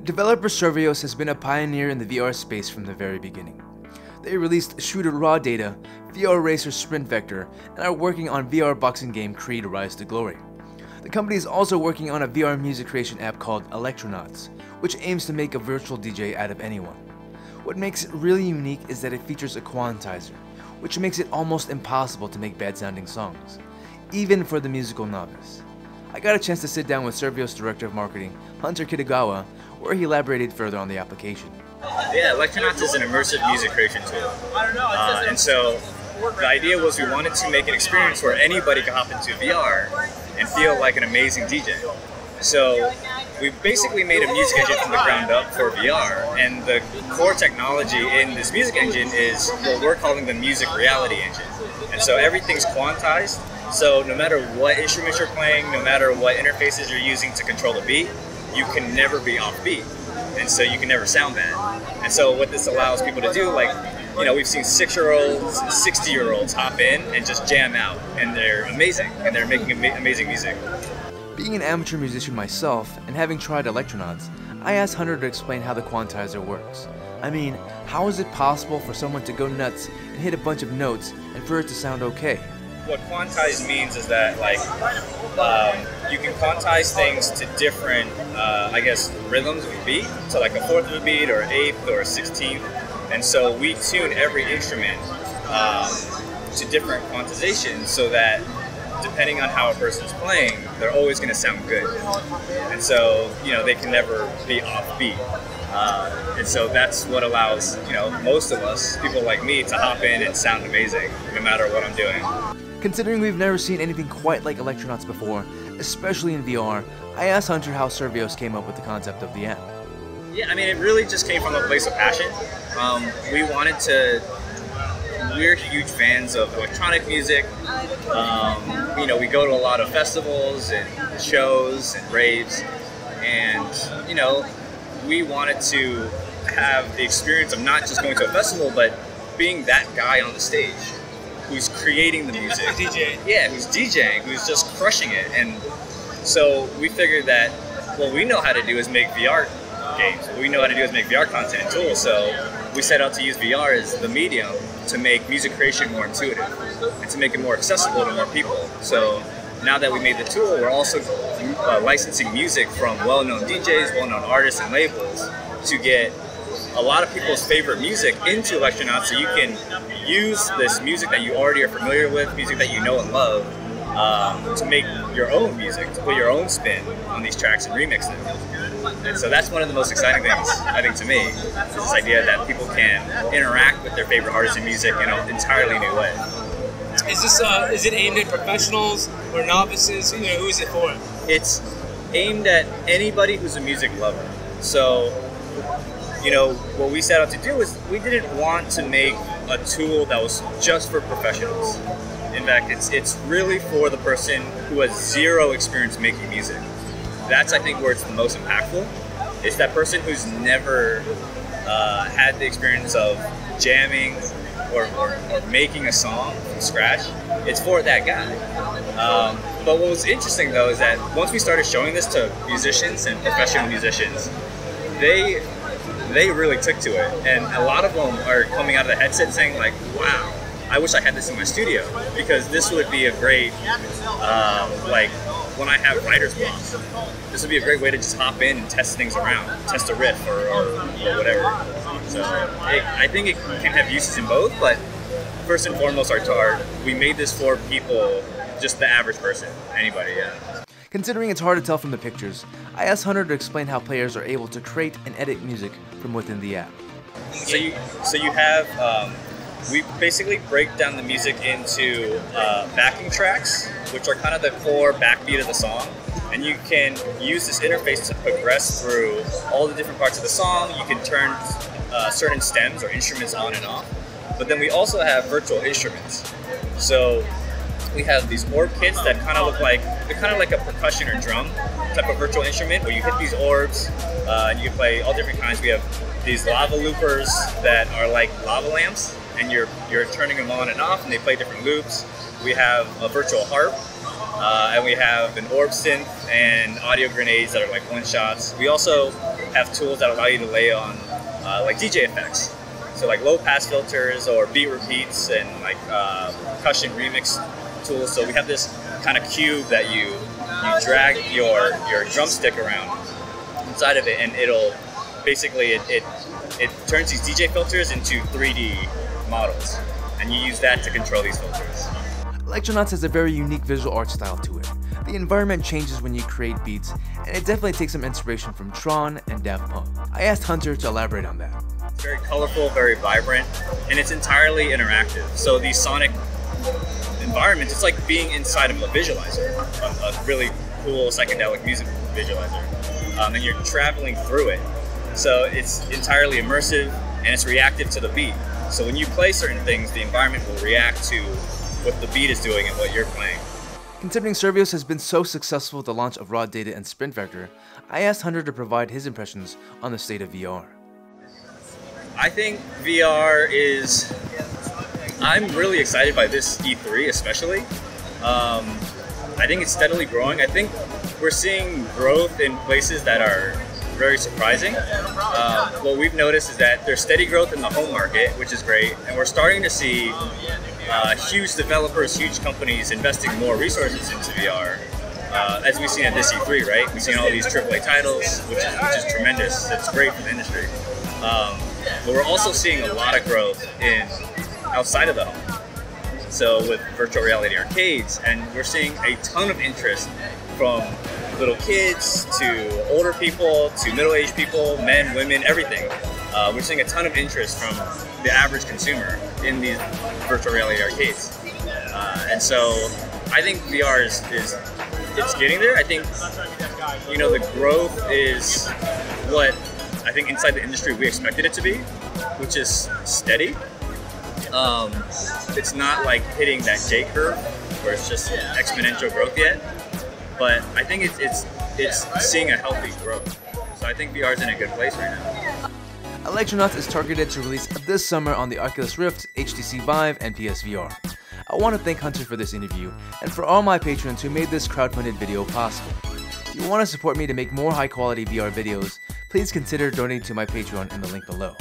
Developer Survios has been a pioneer in the VR space from the very beginning. They released Shooter Raw Data, VR Racer Sprint Vector, and are working on VR boxing game Creed Rise to Glory. The company is also working on a VR music creation app called Electronauts, which aims to make a virtual DJ out of anyone. What makes it really unique is that it features a quantizer, which makes it almost impossible to make bad sounding songs, even for the musical novice. I got a chance to sit down with Survios Director of Marketing, Hunter Kitagawa, where he elaborated further on the application. Yeah, Electronauts is an immersive music creation tool. And so the idea was we wanted to make an experience where anybody could hop into VR and feel like an amazing DJ. So we basically made a music engine from the ground up for VR, and the core technology in this music engine is what we're calling the music reality engine. And so everything's quantized, so no matter what instruments you're playing, no matter what interfaces you're using to control the beat, you can never be off beat. And so you can never sound bad. And so what this allows people to do, like, you know, we've seen 6-year-olds, 60-year-olds hop in and just jam out, and they're amazing, and they're making amazing music. Being an amateur musician myself, and having tried Electronauts, I asked Hunter to explain how the quantizer works. I mean, how is it possible for someone to go nuts and hit a bunch of notes and for it to sound okay? What quantize means is that, like, you can quantize things to different, I guess, rhythms of a beat. So like a 4th of a beat, or 8th, or 16th. And so we tune every instrument to different quantizations so that depending on how a person's playing, they're always going to sound good. And so, you know, they can never be off beat. And so that's what allows, you know, most of us, people like me, to hop in and sound amazing no matter what I'm doing. Considering we've never seen anything quite like Electronauts before, especially in VR, I asked Hunter how Survios came up with the concept of the app. Yeah, I mean, it really just came from a place of passion. We're huge fans of electronic music. You know, we go to a lot of festivals and shows and raves, and, you know, we wanted to have the experience of not just going to a festival, but being that guy on the stage who's creating the music. DJ. Yeah, who's DJing, who's just crushing it. And so we figured that what we know how to do is make VR games. What we know how to do is make VR content and tools. So we set out to use VR as the medium to make music creation more intuitive and to make it more accessible to more people. So now that we made the tool, we're also licensing music from well-known DJs, well-known artists and labels to get a lot of people's favorite music into Electronauts, so you can use this music that you already are familiar with, music that you know and love, to make your own music, to put your own spin on these tracks and remix them. And so that's one of the most exciting things, I think, to me, is this idea that people can interact with their favorite artists and music in an entirely new way. Is it aimed at professionals or novices? You know, who is it for? It's aimed at anybody who's a music lover. So, you know, what we set out to do is we didn't want to make a tool that was just for professionals. In fact, it's really for the person who has zero experience making music. That's, I think, where it's the most impactful. It's that person who's never had the experience of jamming or making a song from scratch. It's for that guy. But what was interesting, though, is that once we started showing this to musicians and professional musicians, they really took to it. And a lot of them are coming out of the headset saying, like, wow, I wish I had this in my studio, because this would be a great, like, when I have writer's block, this would be a great way to just hop in and test things around, test a riff or whatever. So I think it can have uses in both, but first and foremost, we made this for people, just the average person, anybody, yeah. Considering it's hard to tell from the pictures, I asked Hunter to explain how players are able to create and edit music from within the app. So you have, we basically break down the music into backing tracks, which are kind of the core backbeat of the song. And you can use this interface to progress through all the different parts of the song. You can turn certain stems or instruments on and off. But then we also have virtual instruments. So we have these orb kits that kind of look like, they're kind of like a percussion or drum type of virtual instrument where you hit these orbs and you can play all different kinds. We have these lava loopers that are like lava lamps, and you're turning them on and off, and they play different loops. We have a virtual harp, and we have an orb synth and audio grenades that are like one-shots. We also have tools that allow you to lay on like DJ effects. So like low pass filters or beat repeats and like percussion remix tools. So we have this kind of cube that you drag your drumstick around inside of it, and it'll basically it turns these DJ filters into 3D models, and you use that to control these filters. Electronauts has a very unique visual art style to it. The environment changes when you create beats, and it definitely takes some inspiration from Tron and Daft Punk. I asked Hunter to elaborate on that. It's very colorful, very vibrant, and it's entirely interactive. So these sonic environments, it's like being inside of a visualizer, a really cool psychedelic music visualizer, and you're traveling through it. So it's entirely immersive, and it's reactive to the beat. So when you play certain things, the environment will react to what the beat is doing and what you're playing. Considering Survios has been so successful with the launch of Raw Data and Sprint Vector, I asked Hunter to provide his impressions on the state of VR. I think VR is... I'm really excited by this E3 especially. I think it's steadily growing. I think we're seeing growth in places that are very surprising. What we've noticed is that there's steady growth in the home market, which is great, and we're starting to see huge developers, huge companies investing more resources into VR, as we've seen at this E3, right? We've seen all these AAA titles, which is tremendous. It's great for the industry. But we're also seeing a lot of growth in outside of the home. So with virtual reality arcades, and we're seeing a ton of interest from little kids to older people to middle-aged people, men, women, everything. We're seeing a ton of interest from the average consumer in these virtual reality arcades. And so I think VR is it's getting there. I think, you know, the growth is what I think inside the industry we expected it to be, which is steady. It's not like hitting that J curve where it's just exponential growth yet, but I think it's seeing a healthy growth. So I think VR is in a good place right now. Electronauts is targeted to release this summer on the Oculus Rift, HTC Vive, and PSVR. I want to thank Hunter for this interview, and for all my patrons who made this crowdfunded video possible. If you want to support me to make more high quality VR videos, please consider donating to my Patreon in the link below.